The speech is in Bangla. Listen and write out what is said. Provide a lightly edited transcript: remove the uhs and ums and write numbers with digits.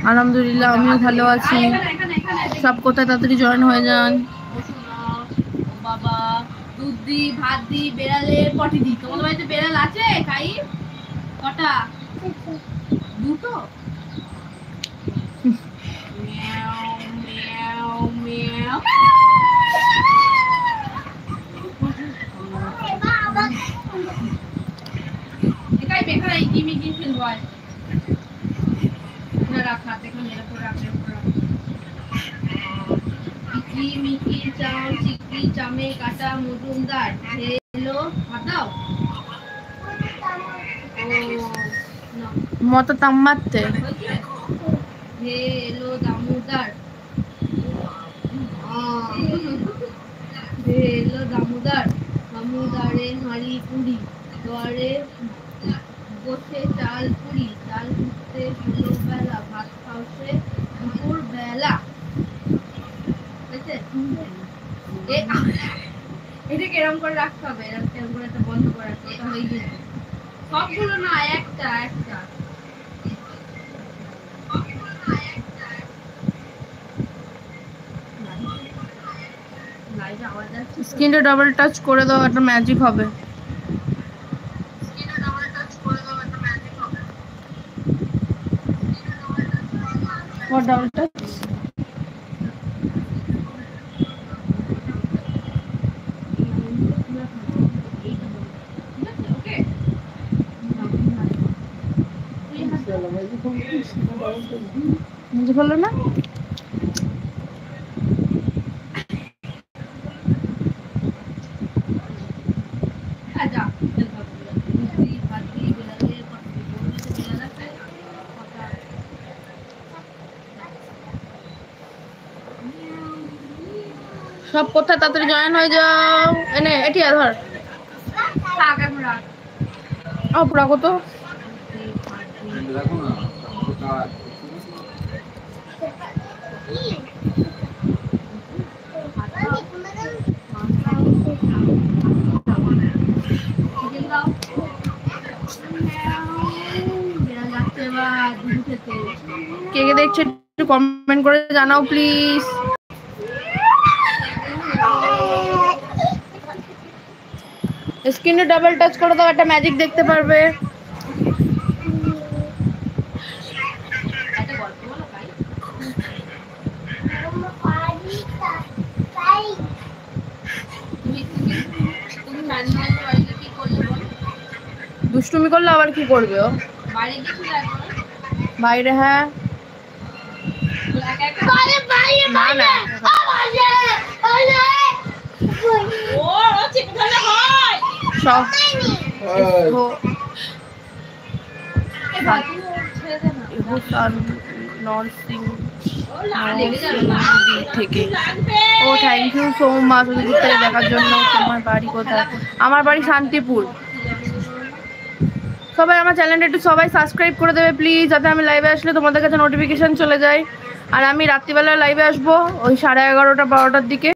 আলহামদুলিল্লাহ আমিও ভালো আছি। সব কোথায় তাড়াতাড়ি জয়েন হয়ে যান। বাবা দুধ দি, ভাত দি, বেড়ালে পটি দি। তোমাদের বাড়িতে বেড়াল আছে? খাই কটা? দুটো। মজুমদার মতো তাম মারতে এলো দামোদার এলো দামোদার দামোদারে হাঁড়ি পুরি দরে বসে চাল পুরি চাল উঠতে হলো বেলা ভাত খাওয়াতে দুপুর বেলা। এটা কেরম করে রাখতে হবে? এরকম করে একটা বন্ধ করে রাখতে হবে। হয়ে গেছে সবগুলো না, একটা একটা। স্ক্রিনটা ডাবল টাচ করে দাও, একটা ম্যাজিক হবে। ডাবল টাচ বুঝে ফেললো না? সব কোথায় তাড়াতাড়ি জয়েন হয়ে যাও। এনে এটি ধর পুরা কত কে কে দেখছে একটু কমেন্ট করে জানাও প্লিজ। স্ক্রিনে ডাবল টাচ করে দাও, একটা ম্যাজিক দেখতে পারবে। দুষ্টুমি করলে আবার কি করবে ও? বাইরে হ্যাঁ না না থেকে ও থ্যাংক ইউ সো মাচ দূর থেকে দেখার জন্য। তোমার বাড়ি কোথায়? আমার বাড়ি শান্তিপুর। সবাই আমার চ্যানেলটা একটু সবাই সাবস্ক্রাইব করে দেবে প্লিজ, যাতে আমি লাইভে আসলে তোমাদের কাছে নোটিফিকেশন চলে যায়। আর আমি রাত্রিবেলা লাইভে আসবো ওই 11:30 12টার দিকে।